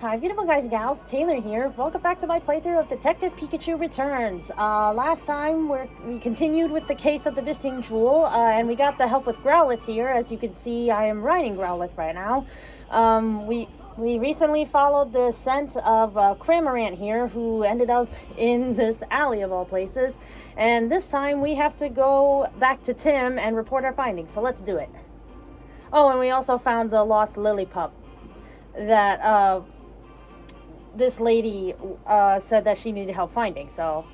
Hi, beautiful guys and gals. Taylor here. Welcome back to my playthrough of Detective Pikachu Returns. Last time we continued with the case of the missing jewel, and we got the help with Growlithe here. As you can see, I am riding Growlithe right now. We recently followed the scent of Cramorant here, who ended up in this alley of all places. And this time we have to go back to Tim and report our findings, so let's do it. Oh, and we also found the lost Lillipup that this lady said that she needed help finding, so...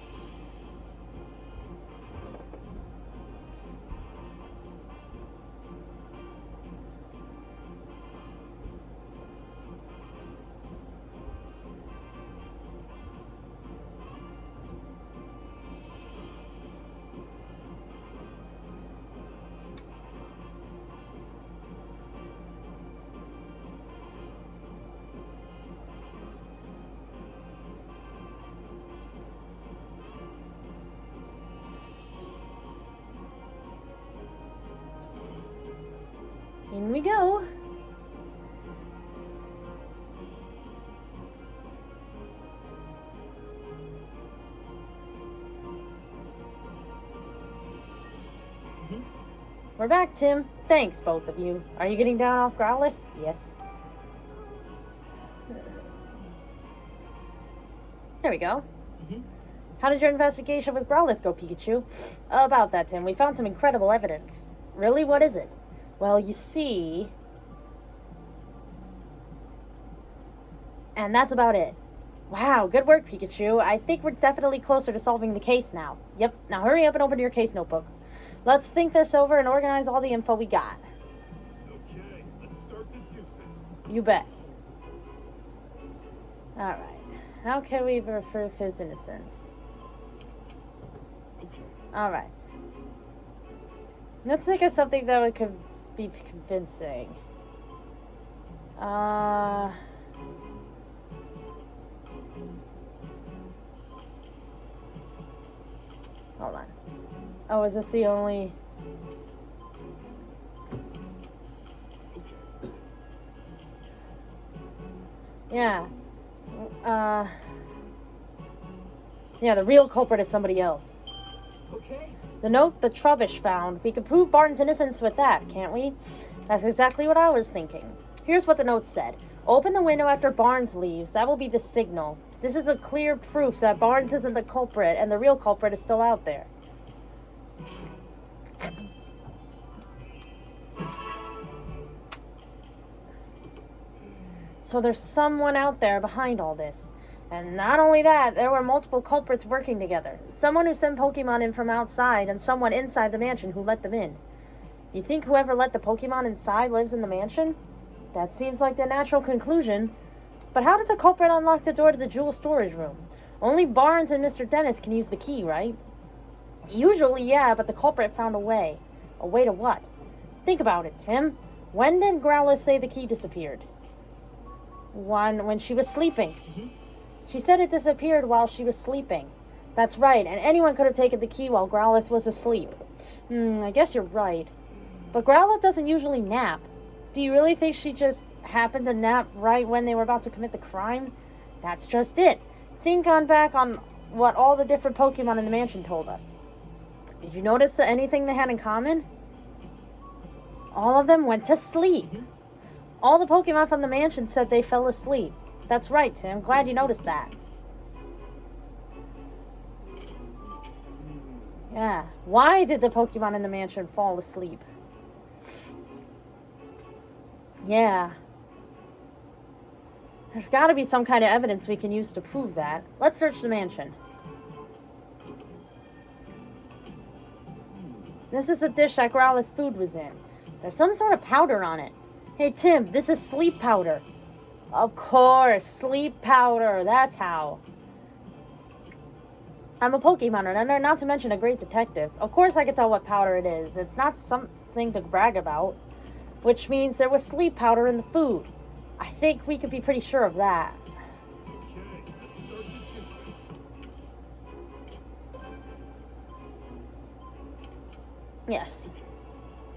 in we go. We're back, Tim. Thanks, both of you. Are you getting down off Growlithe? Yes. There we go. How did your investigation with Growlithe go, Pikachu? About that, Tim. We found some incredible evidence. Really? What is it? Well, you see... And that's about it. Wow, good work, Pikachu. I think we're definitely closer to solving the case now. Yep, now hurry up and open your case notebook. Let's think this over and organize all the info we got. Okay, let's start deducing. You bet. Alright. How can we prove his innocence? Okay. Alright. Let's think of something that could be convincing. Hold on. Oh, is this the only... Okay. Yeah. Yeah, the real culprit is somebody else. Okay. The note the Trubbish found. We can prove Barton's innocence with that, can't we? That's exactly what I was thinking. Here's what the note said. Open the window after Barnes leaves. That will be the signal. This is the clear proof that Barnes isn't the culprit and the real culprit is still out there. So there's someone out there behind all this. And not only that, there were multiple culprits working together. Someone who sent Pokemon in from outside and someone inside the mansion who let them in. You think whoever let the Pokemon inside lives in the mansion? That seems like the natural conclusion. But how did the culprit unlock the door to the jewel storage room? Only Barnes and Mr. Dennis can use the key, right? Usually, yeah, but the culprit found a way. A way to what? Think about it, Tim. When did Growlithe say the key disappeared? When she was sleeping. She said it disappeared while she was sleeping. That's right, and anyone could have taken the key while Growlithe was asleep. I guess you're right. But Growlithe doesn't usually nap. Do you really think she just happened to nap right when they were about to commit the crime? That's just it. Think back on what all the different Pokemon in the mansion told us. Did you notice anything they had in common? All of them went to sleep. All the Pokemon from the mansion said they fell asleep. That's right, Tim. Glad you noticed that. Yeah. Why did the Pokemon in the mansion fall asleep? Yeah. There's got to be some kind of evidence we can use to prove that. Let's search the mansion. This is the dish that Growlithe's food was in. There's some sort of powder on it. Hey, Tim, this is sleep powder. Of course, sleep powder. That's how. I'm a Pokemon runner, not to mention a great detective. Of course I can tell what powder it is. It's not something to brag about. Which means there was sleep powder in the food. I think we could be pretty sure of that. Okay, let's start deducing. Yes.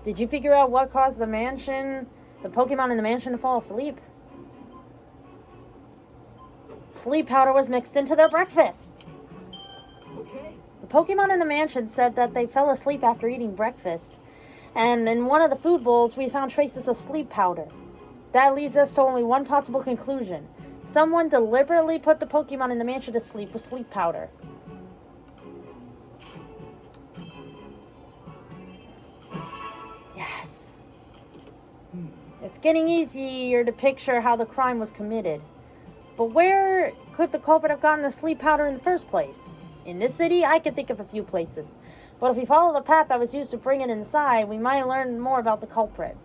Did you figure out what caused the Pokemon in the mansion to fall asleep? Sleep powder was mixed into their breakfast. Okay. The Pokemon in the mansion said that they fell asleep after eating breakfast. And in one of the food bowls, we found traces of sleep powder. That leads us to only one possible conclusion. Someone deliberately put the Pokemon in the mansion to sleep with sleep powder. Yes. It's getting easier to picture how the crime was committed. But where could the culprit have gotten the sleep powder in the first place? In this city, I can think of a few places. But if we follow the path that was used to bring it inside, we might learn more about the culprit.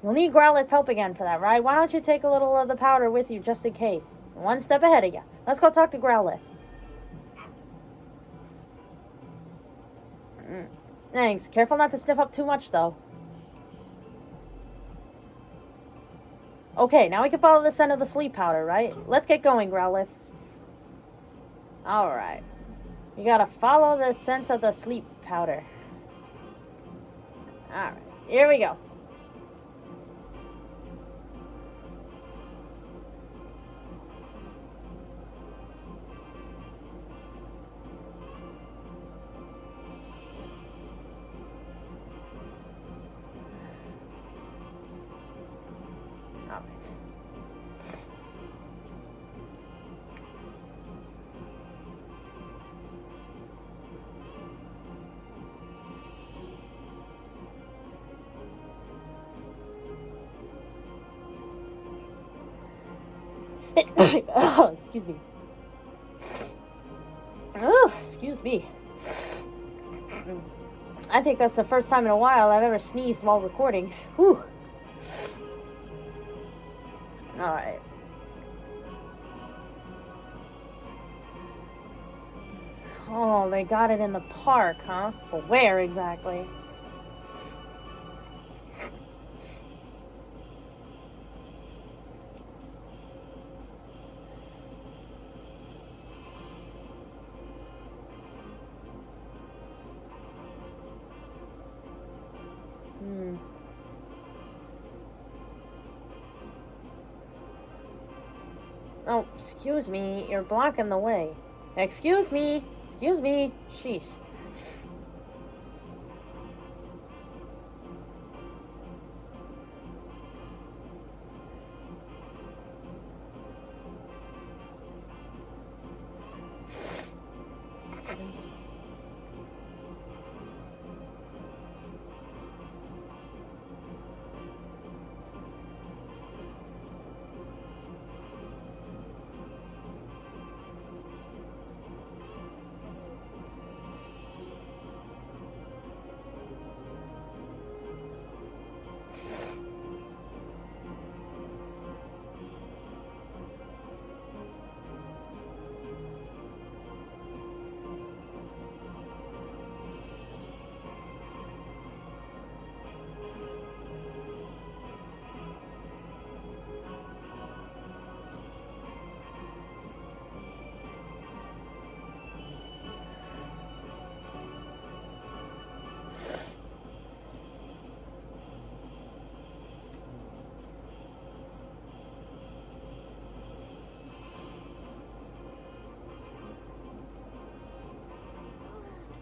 You'll need Growlithe's help again for that, right? Why don't you take a little of the powder with you just in case? One step ahead of you. Let's go talk to Growlithe. Thanks. Careful not to sniff up too much, though. Okay, now we can follow the scent of the sleep powder, right? Let's get going, Growlithe. Alright. You gotta follow the scent of the sleep powder. Alright, here we go. Alright. Oh, excuse me. Oh, excuse me. I think that's the first time in a while I've ever sneezed while recording. Whew. Alright. Oh, they got it in the park, huh? But where exactly? Oh, excuse me, you're blocking the way. Excuse me, sheesh.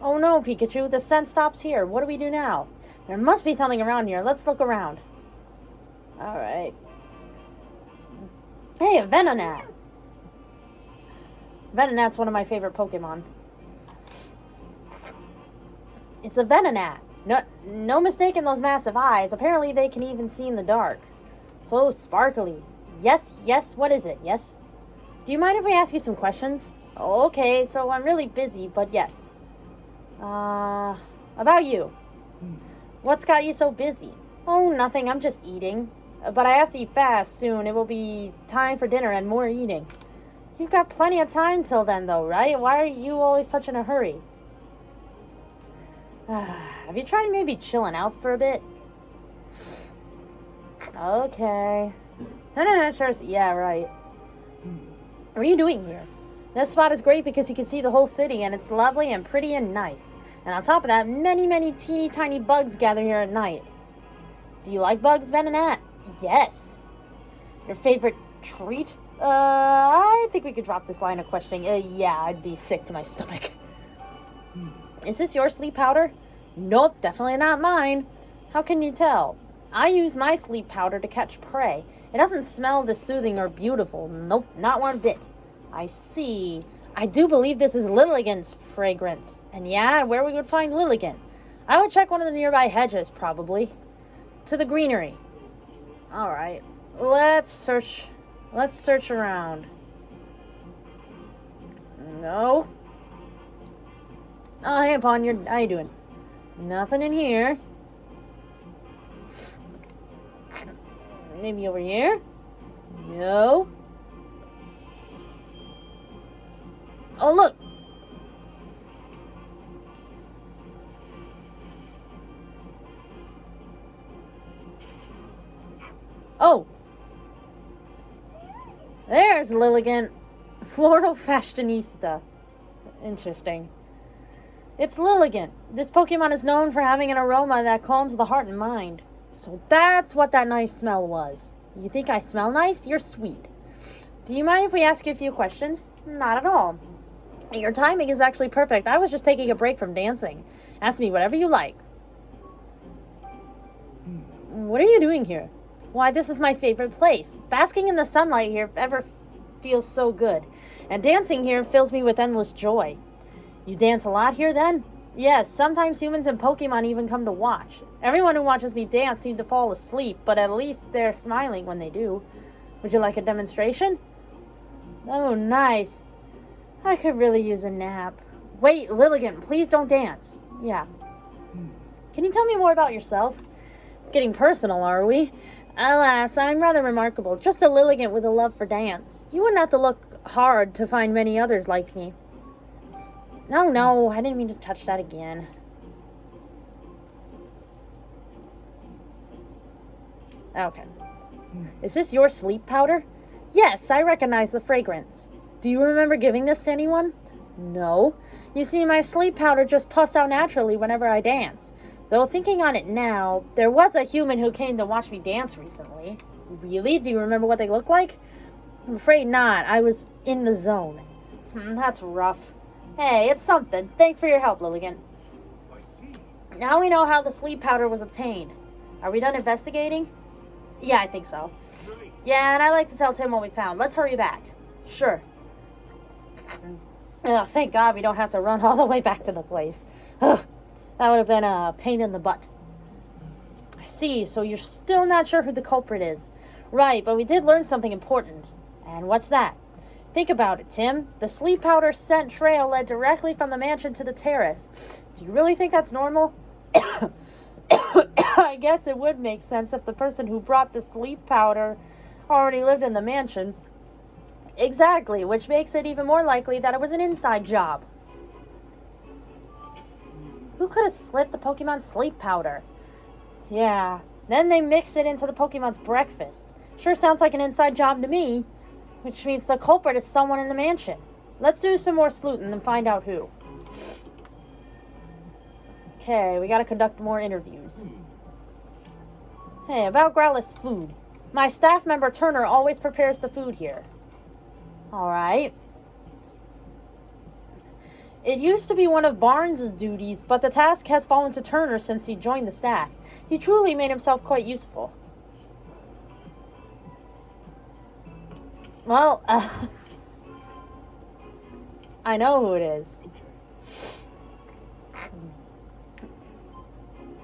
Oh no, Pikachu, the scent stops here. What do we do now? There must be something around here. Let's look around. Alright. Hey, a Venonat! Venonat's one of my favorite Pokemon. It's a Venonat. No mistaking those massive eyes. Apparently they can even see in the dark. So sparkly. Yes, what is it? Yes? Do you mind if we ask you some questions? Okay, so I'm really busy, but yes. About you. What's got you so busy? Oh, nothing, I'm just eating. But I have to eat fast soon. It will be time for dinner and more eating. You've got plenty of time till then, though, right? Why are you always such in a hurry? Have you tried maybe chilling out for a bit? Okay. No, sure. Yeah, right. What are you doing here? This spot is great because you can see the whole city, and it's lovely and pretty and nice. And on top of that, many teeny tiny bugs gather here at night. Do you like bugs, Venonat? Yes. Your favorite treat? I think we could drop this line of questioning. Yeah, I'd be sick to my stomach. Is this your sleep powder? Nope, definitely not mine. How can you tell? I use my sleep powder to catch prey. It doesn't smell this soothing or beautiful. Nope, not one bit. I see. I do believe this is Lilligant's fragrance. And yeah, where we would find Lilligant? I would check one of the nearby hedges, probably. To the greenery. Alright. Let's search around. No. Oh, hey, Pawn, how you doing? Nothing in here. Maybe over here? No. Oh, look. Oh. There's Lilligant. Floral fashionista. Interesting. It's Lilligant. This Pokemon is known for having an aroma that calms the heart and mind. So that's what that nice smell was. You think I smell nice? You're sweet. Do you mind if we ask you a few questions? Not at all. Your timing is actually perfect. I was just taking a break from dancing. Ask me whatever you like. What are you doing here? Why, this is my favorite place. Basking in the sunlight here ever feels so good. And dancing here fills me with endless joy. You dance a lot here then? Yes, sometimes humans and Pokemon even come to watch. Everyone who watches me dance seems to fall asleep, but at least they're smiling when they do. Would you like a demonstration? Oh, nice. I could really use a nap. Wait, Lilligant, please don't dance. Yeah. Can you tell me more about yourself? Getting personal, are we? Alas, I'm rather remarkable. Just a Lilligant with a love for dance. You wouldn't have to look hard to find many others like me. No, I didn't mean to touch that again. Okay. Is this your sleep powder? Yes, I recognize the fragrance. Do you remember giving this to anyone? No. You see, my sleep powder just puffs out naturally whenever I dance. Though thinking on it now, there was a human who came to watch me dance recently. Really? Do you remember what they looked like? I'm afraid not. I was in the zone. That's rough. Hey, it's something. Thanks for your help, Lilligant. I see. Now we know how the sleep powder was obtained. Are we done investigating? Yeah, I think so. Right. Yeah, and I like to tell Tim what we found. Let's hurry back. Sure. Oh, thank God we don't have to run all the way back to the place. Ugh, that would have been a pain in the butt. I see, so you're still not sure who the culprit is. Right, but we did learn something important. And what's that? Think about it, Tim. The sleep powder scent trail led directly from the mansion to the terrace. Do you really think that's normal? I guess it would make sense if the person who brought the sleep powder already lived in the mansion. Exactly, which makes it even more likely that it was an inside job. Who could have slipped the Pokemon sleep powder? Yeah, then they mix it into the Pokemon's breakfast. Sure sounds like an inside job to me. Which means the culprit is someone in the mansion. Let's do some more sleuthing and find out who. Okay, we gotta conduct more interviews. Hey, about Growlithe's food. My staff member Turner always prepares the food here. Alright. It used to be one of Barnes' duties, but the task has fallen to Turner since he joined the staff. He truly made himself quite useful. Well, I know who it is.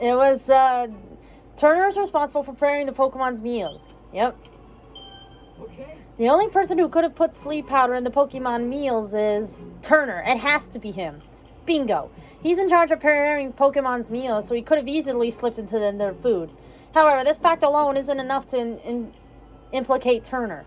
It was, Turner's responsible for preparing the Pokemon's meals. Yep. Okay. The only person who could have put sleep powder in the Pokemon meals is Turner. It has to be him. Bingo. He's in charge of preparing Pokemon's meals, so he could have easily slipped into their food. However, this fact alone isn't enough to implicate Turner.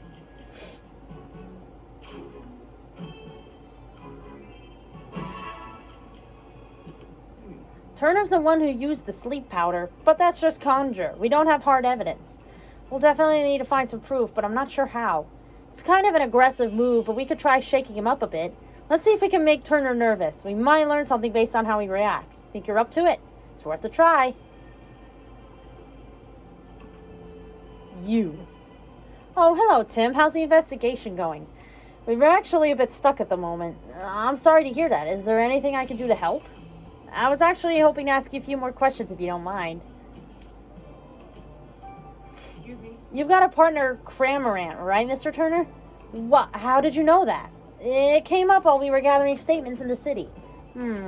Turner's the one who used the sleep powder, but that's just conjure. We don't have hard evidence. We'll definitely need to find some proof, but I'm not sure how. It's kind of an aggressive move, but we could try shaking him up a bit. Let's see if we can make Turner nervous. We might learn something based on how he reacts. Think you're up to it? It's worth a try. You. Oh, hello, Tim. How's the investigation going? We were actually a bit stuck at the moment. I'm sorry to hear that. Is there anything I can do to help? I was actually hoping to ask you a few more questions if you don't mind. Excuse me? You've got a partner, Cramorant, right, Mr. Turner? What? How did you know that? It came up while we were gathering statements in the city.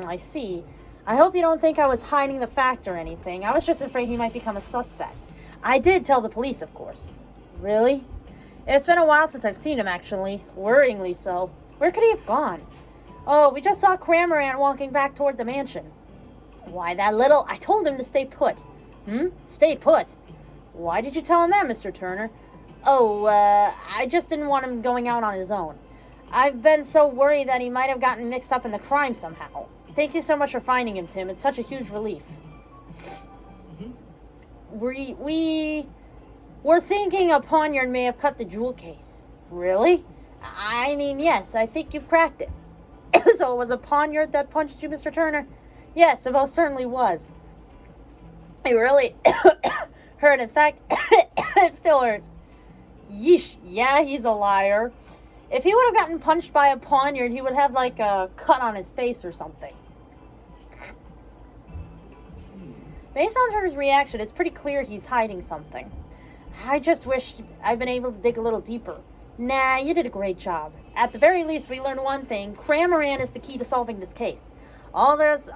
I see. I hope you don't think I was hiding the fact or anything. I was just afraid he might become a suspect. I did tell the police, of course. Really? It's been a while since I've seen him, actually. Worryingly so. Where could he have gone? Oh, we just saw Cramorant walking back toward the mansion. Why, that little... I told him to stay put. Stay put? Why did you tell him that, Mr. Turner? Oh, I just didn't want him going out on his own. I've been so worried that he might have gotten mixed up in the crime somehow. Thank you so much for finding him, Tim. It's such a huge relief. We're thinking a poniard may have cut the jewel case. Really? I mean, yes, I think you've cracked it. So it was a poniard that punched you, Mr. Turner? Yes, it most certainly was. It really hurt. In fact, it still hurts. Yeesh. Yeah, he's a liar. If he would have gotten punched by a poniard, he would have like a cut on his face or something. Based on Turner's reaction, it's pretty clear he's hiding something. I just wish I'd been able to dig a little deeper. Nah, you did a great job. At the very least, we learned one thing. Cramorant is the key to solving this case. All there's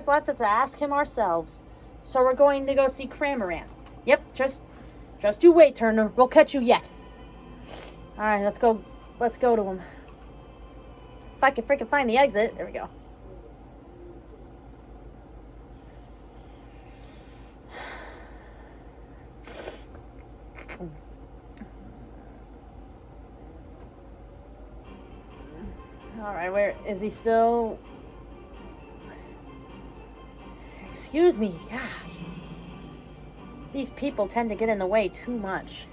left is to ask him ourselves. So we're going to go see Cramorant. Yep, just you wait, Turner. We'll catch you yet. Alright, let's go to him. If I can freaking find the exit. There we go. Alright, where is he still? Excuse me. Gosh. These people tend to get in the way too much.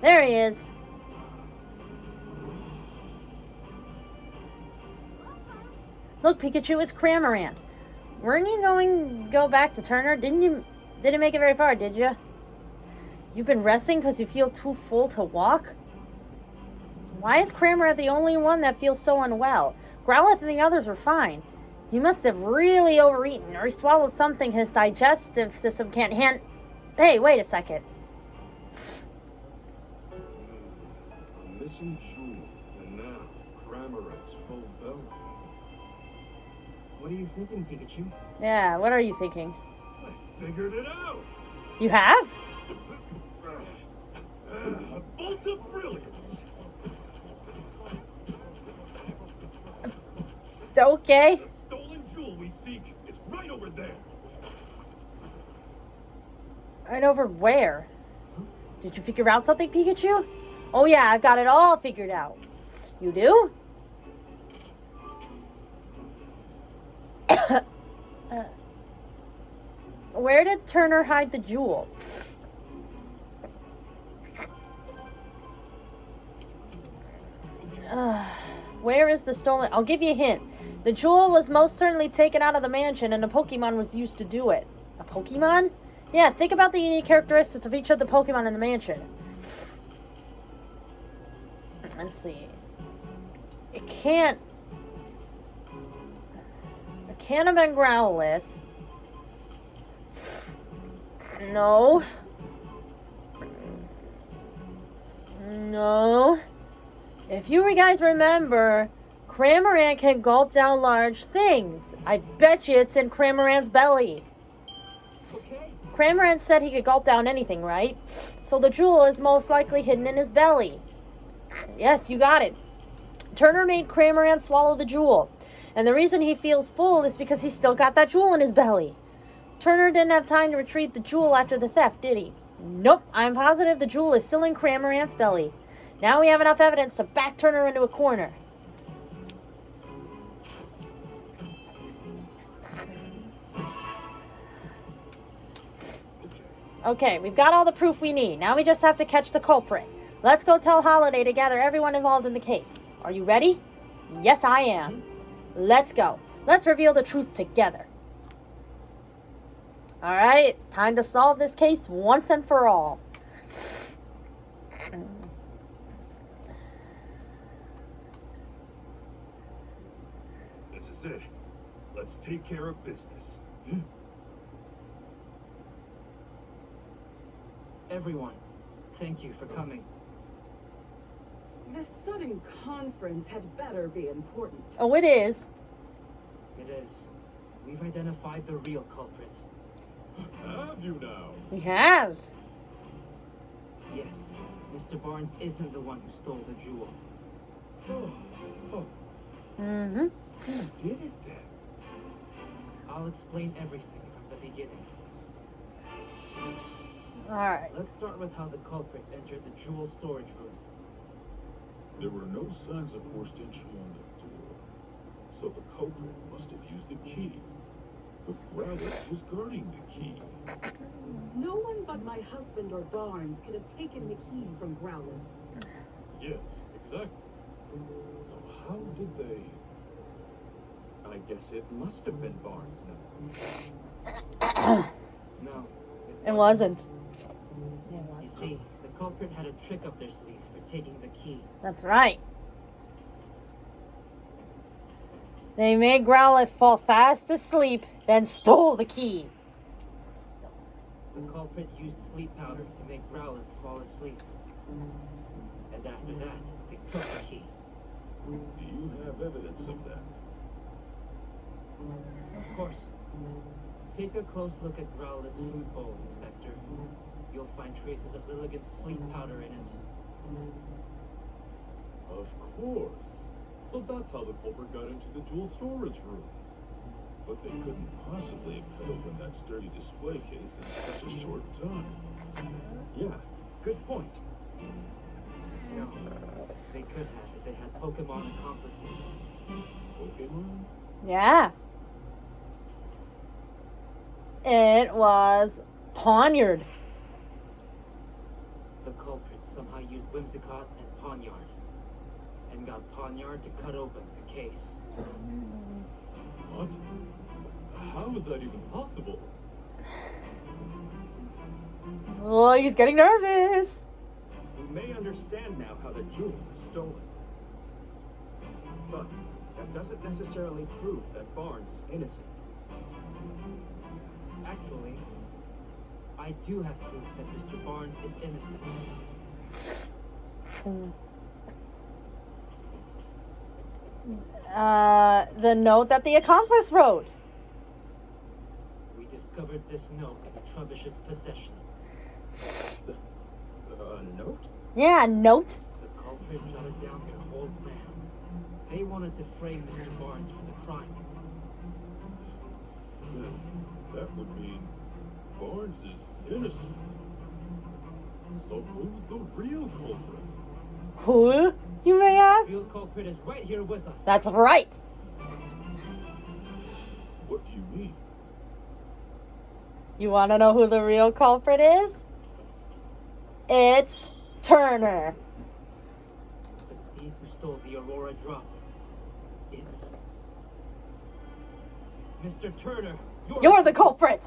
There he is. Look, Pikachu, it's Cramorant. Weren't you going to go back to Turner? Didn't make it very far, did you? You've been resting because you feel too full to walk? Why is Cramorant the only one that feels so unwell? Growlithe and the others were fine. He must have really overeaten, or he swallowed something his digestive system can't handle. Hey, wait a second. A missing jewel, and now Cramorant's full belly. What are you thinking, Pikachu? Yeah, what are you thinking? I figured it out! You have? A bolt of brilliance! Okay. The stolen jewel we seek is right over there. Right over where? Did you figure out something, Pikachu? Oh yeah, I've got it all figured out. You do? Where did Turner hide the jewel? Where is the stolen... I'll give you a hint. The jewel was most certainly taken out of the mansion and a Pokemon was used to do it. A Pokemon? Yeah, think about the unique characteristics of each of the Pokemon in the mansion. Let's see. It can't have been Growlithe. No. No. If you guys remember, Cramorant can gulp down large things. I bet you it's in Cramorant's belly. Okay. Cramorant said he could gulp down anything, right? So the jewel is most likely hidden in his belly. Yes, you got it. Turner made Cramorant swallow the jewel. And the reason he feels full is because he's still got that jewel in his belly. Turner didn't have time to retrieve the jewel after the theft, did he? Nope, I'm positive the jewel is still in Cramorant's belly. Now we have enough evidence to back Turner into a corner. Okay, we've got all the proof we need. Now we just have to catch the culprit. Let's go tell Holiday to gather everyone involved in the case. Are you ready? Yes, I am. Let's go. Let's reveal the truth together. Alright, time to solve this case once and for all. This is it. Let's take care of business. Everyone, thank you for coming. This sudden conference had better be important. Oh, it is. It is. We've identified the real culprit. Have you now? We have. Yes, Mr. Barnes isn't the one who stole the jewel. Oh, Mm-hmm. who did it then? I'll explain everything from the beginning. Alright. Let's start with how the culprit entered the jewel storage room. There were no signs of forced entry on the door, so the culprit must have used the key. But Growlithe was guarding the key. No one but my husband or Barnes could have taken the key from Growlithe. Yes, exactly. So how did they... I guess it must have been Barnes now. No, It wasn't. You see, the culprit had a trick up their sleeve for taking the key. That's right. They made Growlithe fall fast asleep, then stole the key. The culprit used sleep powder to make Growlithe fall asleep. And after that, they took the key. Do you have evidence of that? Of course. Take a close look at Growlithe's food bowl, Inspector. You'll find traces of Lilligant's sleep powder in it. Of course. So that's how the culprit got into the jewel storage room. But they couldn't possibly have cut open that sturdy display case in such a short time. Yeah, good point. No, they could have if they had Pokemon accomplices. Pokemon? Yeah. It was Poniard. The culprit somehow used Whimsicott and Poniard, and got Poniard to cut open the case. What? How is that even possible? Oh, he's getting nervous. We may understand now how the jewel was stolen. But that doesn't necessarily prove that Barnes is innocent. Actually, I do have proof that Mr. Barnes is innocent. The note that the accomplice wrote. We discovered this note in Trubbish's possession. A note? Yeah, a note. The culprit jotted down their whole plan. They wanted to frame Mr. Barnes for the crime. Then that would mean Barnes is innocent. So who's the real culprit? Who, you may The ask? real culprit is right here with us. That's right. What do you mean? You want to know who the real culprit is? It's Turner. The thief who stole the Aurora drop. It's Mr. Turner. You're the culprit.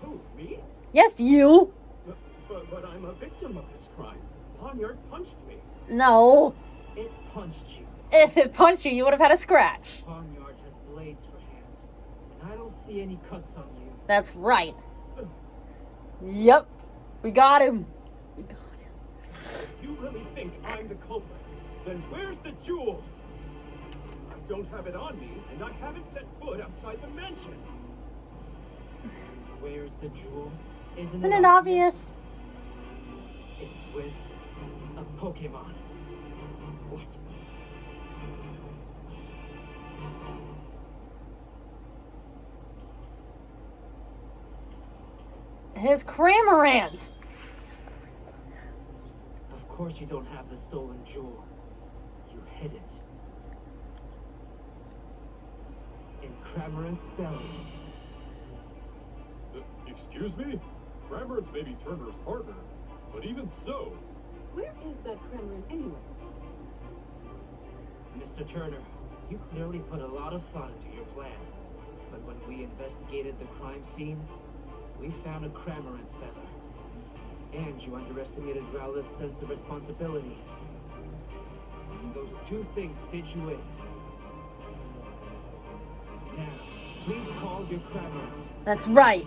Who, me? Yes, you. But I'm a victim of this crime. Poniard punched me. No. It punched you. If it punched you, you would have had a scratch. Poniard has blades for hands, and I don't see any cuts on you. That's right. Yep. We got him. We got him. If you really think I'm the culprit, then where's the jewel? I don't have it on me, and I haven't set foot outside the mansion. Where's the jewel? Isn't Isn't it obvious? It's with a Pokemon. What? His Cramorant. Of course you don't have the stolen jewel. You hid it. In Cramorant's belly. Excuse me? Cramorant may be Turner's partner, but even so, Where is that Kremlin anyway? Mr. Turner, You clearly put a lot of thought into your plan. But when we investigated the crime scene, we found a Cramorant feather. And you underestimated Rowleth's sense of responsibility. Those two things did you in. Now, please call your Cramorant. That's right.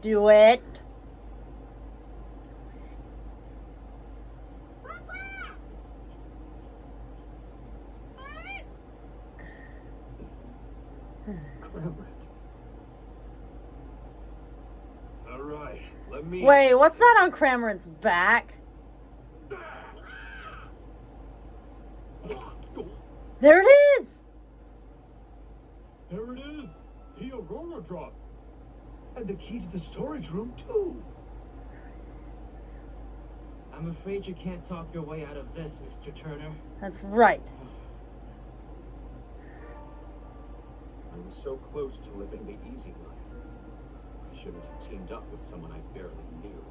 Do it. Cramorant. All right, let me. Wait, what's that on Cramorant's back? There it is! There it is, the Aurora Drop, and the key to the storage room too. I'm afraid you can't talk your way out of this, Mr. Turner. That's right. I was so close to living the easy life. I shouldn't have teamed up with someone I barely knew.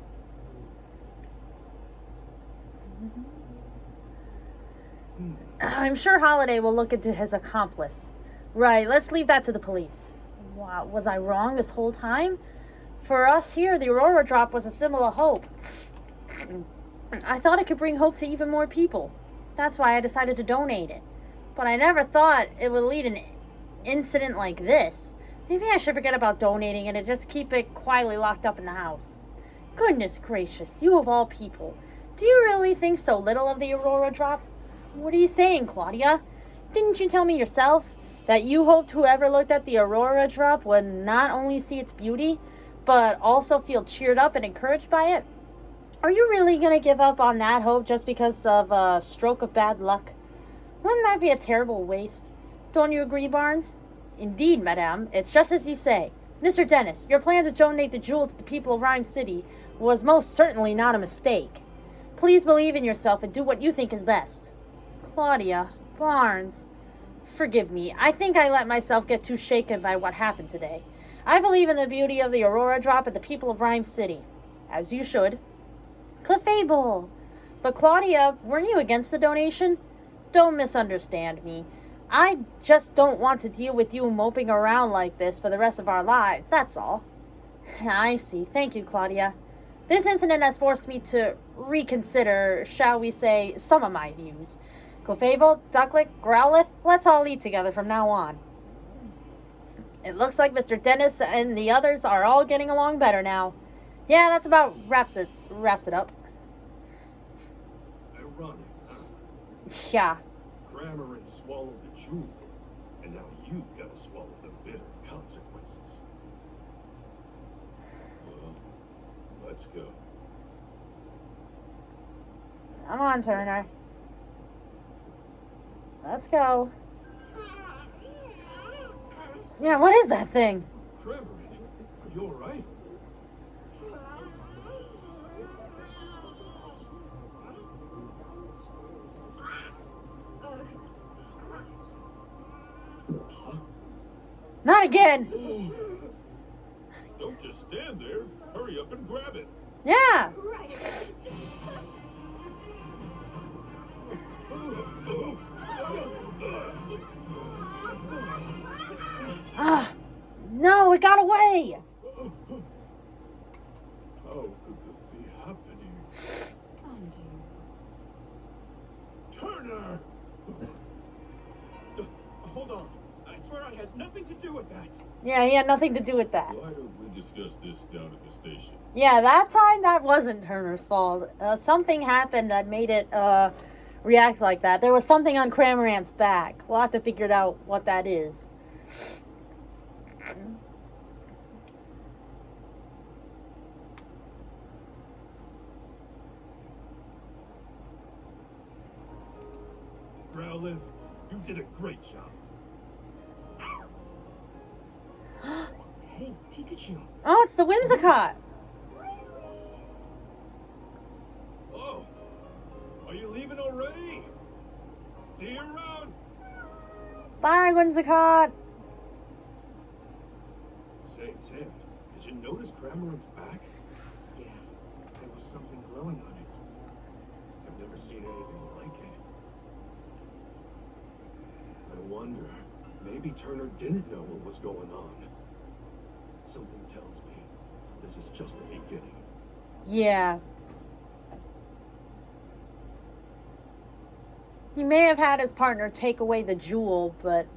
I'm sure Holiday will look into his accomplice. Right, let's leave that to the police. Wow, was I wrong this whole time? For us here, the Aurora Drop was a symbol of hope. I thought it could bring hope to even more people. That's why I decided to donate it. But I never thought it would lead an incident like this. Maybe I should forget about donating it and just keep it quietly locked up in the house. Goodness gracious, you of all people. Do you really think so little of the Aurora Drop? What are you saying, Claudia? Didn't you tell me yourself that you hoped whoever looked at the Aurora Drop would not only see its beauty, but also feel cheered up and encouraged by it? Are you really going to give up on that hope just because of a stroke of bad luck? Wouldn't that be a terrible waste? Don't you agree, Barnes? Indeed, madame. It's just as you say. Mr. Dennis, your plan to donate the jewel to the people of Rhyme City was most certainly not a mistake. Please believe in yourself and do what you think is best. Claudia, Barnes, forgive me. I think I let myself get too shaken by what happened today. I believe in the beauty of the Aurora Drop and the people of Rhyme City. As you should. Clefable! But Claudia, weren't you against the donation? Don't misunderstand me. I just don't want to deal with you moping around like this for the rest of our lives, that's all. I see. Thank you, Claudia. This incident has forced me to reconsider, shall we say, some of my views. Clefable, Ducklick, Growlithe, let's all eat together from now on. It looks like Mr. Dennis and the others are all getting along better now. Yeah, that's about wraps it up. Ironic, huh? Yeah. Cramorant swallowed the jewel, and now you've got to swallow the bitter consequences. Well, let's go. Come on, Turner. Let's go. Yeah, what is that thing? Cramorant, are you alright? Not again! Don't just stand there. Hurry up and grab it. Yeah! Right. Ah! No, it got away! How could this be happening? Sanji. Turner! Hold on. I swear I had nothing to do with that. Yeah, he had nothing to do with that. Why don't we discuss this down at the station? Yeah, that time, that wasn't Turner's fault. Something happened that made it, react like that. There was something on Cramorant's back. We'll have to figure out what that is. Growlithe, you did a great job. Hey, Pikachu. Oh, it's the Whimsicott! Oh, are you leaving already? See you around. Bye, Whimsicott! Say, Tim, did you notice Cramorant's back? Yeah, there was something glowing on it. I've never seen anything like it. wonder. Maybe Turner didn't know what was going on. Something tells me this is just the beginning. Yeah. He may have had his partner take away the jewel, but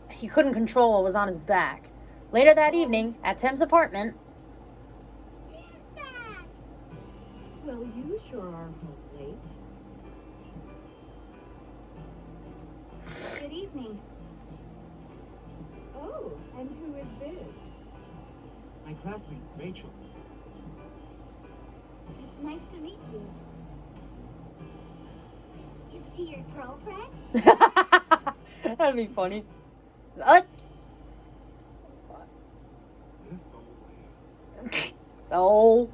he couldn't control what was on his back. Later that evening, at Tim's apartment... Well, you sure are home late. Good evening. Oh, and who is this? My classmate, Rachel. It's nice to meet you. Is she your girlfriend? That'd be funny. What? If only. Oh.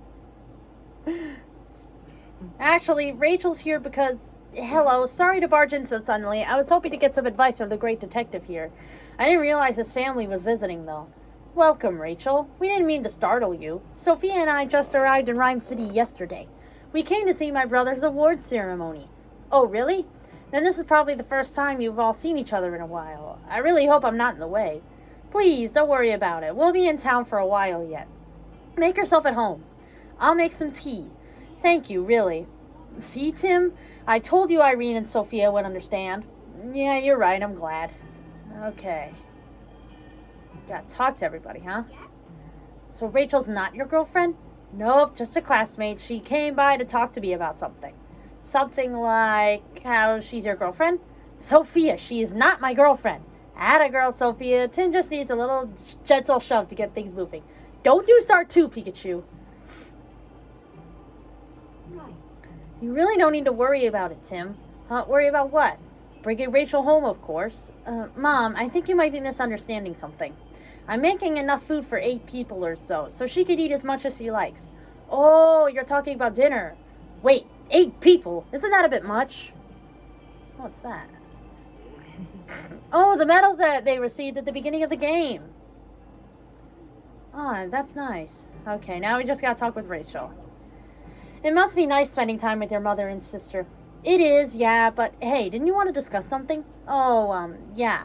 Actually, Rachel's here because... Hello, sorry to barge in so suddenly. I was hoping to get some advice from the great detective here. I didn't realize his family was visiting, though. Welcome, Rachel. We didn't mean to startle you. Sophia and I just arrived in Rhyme City yesterday. We came to see my brother's award ceremony. Oh, really? Then this is probably the first time you've all seen each other in a while. I really hope I'm not in the way. Please, don't worry about it. We'll be in town for a while yet. Make yourself at home. I'll make some tea. Thank you, really. See, Tim? I told you Irene and Sophia would understand. Yeah, you're right. I'm glad. Okay. Gotta talk to everybody, huh? Yeah. So Rachel's not your girlfriend? Nope, just a classmate. She came by to talk to me about something. Something like how she's your girlfriend? Sophia, she is not my girlfriend. Atta girl, Sophia. Tim just needs a little gentle shove to get things moving. Don't you start too, Pikachu. Right. You really don't need to worry about it, Tim. Worry about what? Bringing Rachel home, of course. Mom, I think you might be misunderstanding something. I'm making enough food for 8 people or so she could eat as much as she likes. Oh, you're talking about dinner. Wait, 8 people? Isn't that a bit much? What's that? Oh, the medals that they received at the beginning of the game. Oh, that's nice. Okay, now we just gotta talk with Rachel. It must be nice spending time with your mother and sister. It is, yeah, but hey, didn't you want to discuss something? Oh, yeah.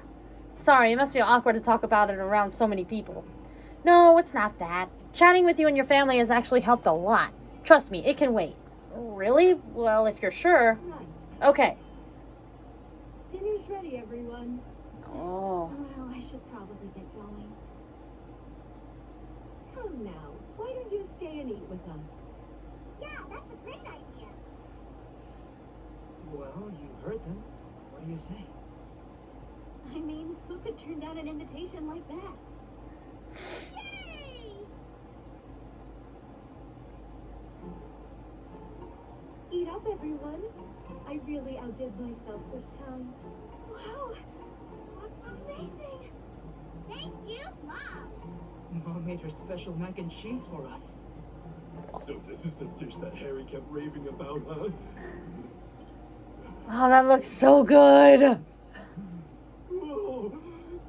Sorry, it must feel awkward to talk about it around so many people. No, it's not that. Chatting with you and your family has actually helped a lot. Trust me, it can wait. Really? Well, if you're sure. Right. Okay. Dinner's ready, everyone. Oh. Well, I should probably get going. Come now. Why don't you stay and eat with us? Yeah, that's a great idea. Well, you heard them. What do you say? I mean, who could turn down an invitation like that? Yay! Eat up, everyone. I really outdid myself this time. Wow, looks amazing. Thank you, Mom. Mom made her special mac and cheese for us. So this is the dish that Harry kept raving about, huh? Oh, that looks so good. Whoa,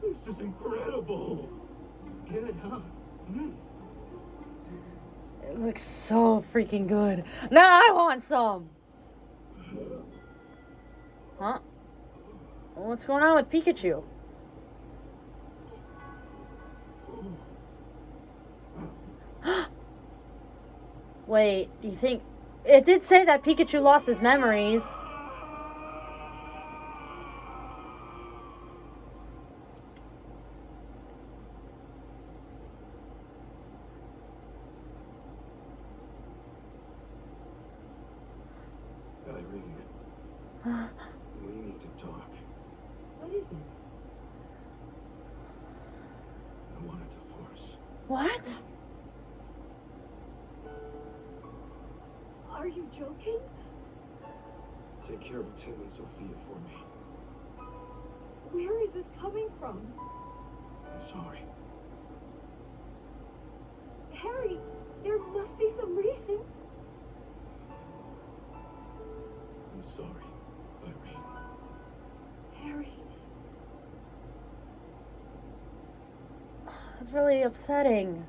this is incredible. Good, huh? It looks so freaking good. Now I want some. Huh? What's going on with Pikachu? Wait, do you think... It did say that Pikachu lost his memories. Irene, we need to talk. What is it? I want a divorce. What? Are you joking? Take care of Tim and Sophia for me. Where is this coming from? I'm sorry. Harry, there must be some reason. I'm sorry, Irene. Harry. That's really upsetting.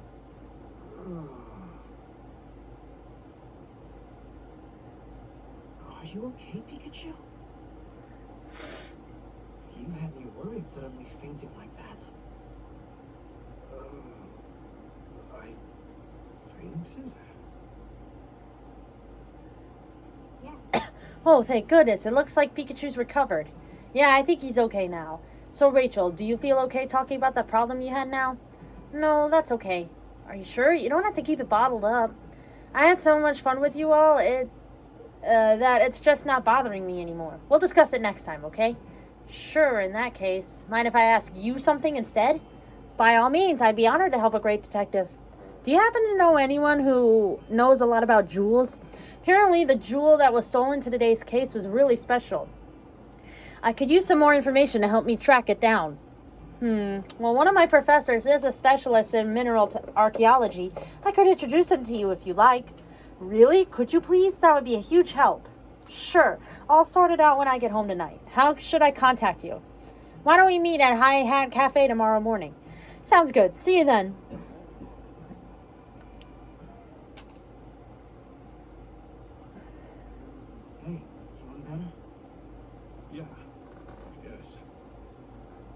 Are you okay, Pikachu? You had me worried suddenly fainting like that. I fainted? Yes. Oh, thank goodness. It looks like Pikachu's recovered. Yeah, I think he's okay now. So, Rachel, do you feel okay talking about the problem you had now? No, that's okay. Are you sure? You don't have to keep it bottled up. I had so much fun with you all, that it's just not bothering me anymore. We'll discuss it next time, okay? Sure, in that case. Mind if I ask you something instead? By all means, I'd be honored to help a great detective. Do you happen to know anyone who knows a lot about jewels? Apparently, the jewel that was stolen to today's case was really special. I could use some more information to help me track it down. Well, one of my professors is a specialist in mineral archaeology. I could introduce him to you if you like. Really? Could you please? That would be a huge help. Sure. I'll sort it out when I get home tonight. How should I contact you? Why don't we meet at High Hat Cafe tomorrow morning? Sounds good. See you then. Hey, feeling better? Yeah. Yes.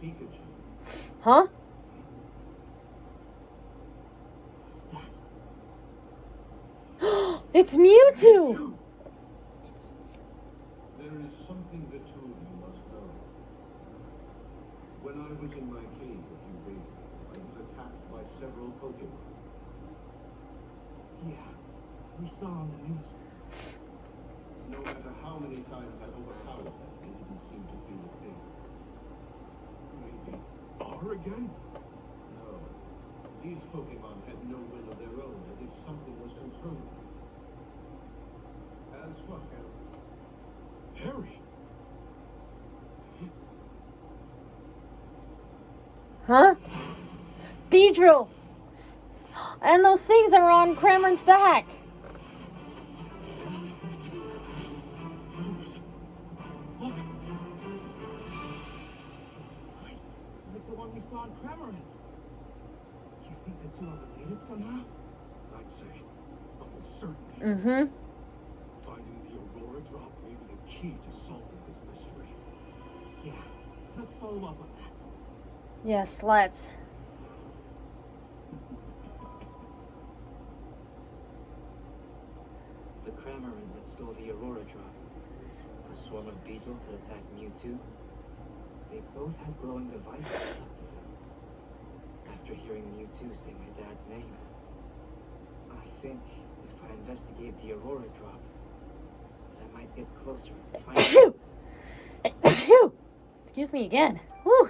Pikachu. Huh? What's that? It's Mewtwo! There is something the two of you must know. When I was in my cave a few days ago, I was attacked by several Pokemon. Yeah, we saw on the news. No matter how many times I overpowered them, they didn't seem to feel a thing. Maybe are again? No. These Pokemon had no will of their own, as if something was controlling them. As for Harry. Huh? Beedrill! And those things are on Cameron's back. Look! Those lights, like the one we saw in Cramorant. You think the two are related somehow? I'd say, almost certainly. Mm-hmm. Finding the Aurora Drop may be the key to solving this mystery. Yeah, let's follow up on that. Yes, let's. The Cramorant that stole the Aurora Drop, the swarm of Beedrill that attacked Mewtwo, they both had glowing devices stuck to them. After hearing Mewtwo say my dad's name, I think if I investigate the Aurora Drop, that I might get closer to finding Excuse me again. Whew.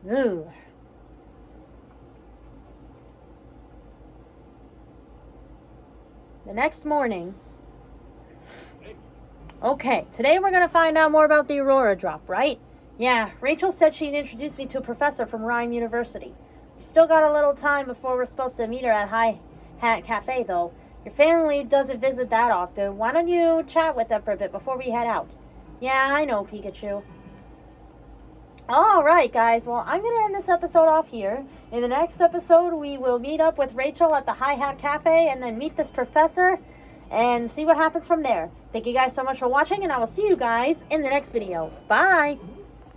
Ugh. The next morning. Okay, today we're going to find out more about the Aurora Drop, right? Yeah, Rachel said she'd introduce me to a professor from Rhyme University. We still got a little time before we're supposed to meet her at High Hat Cafe, though. Your family doesn't visit that often. Why don't you chat with them for a bit before we head out? Yeah, I know, Pikachu. Alright, guys. Well, I'm going to end this episode off here. In the next episode, we will meet up with Rachel at the High Hat Cafe and then meet this professor and see what happens from there. Thank you guys so much for watching, and I will see you guys in the next video. Bye!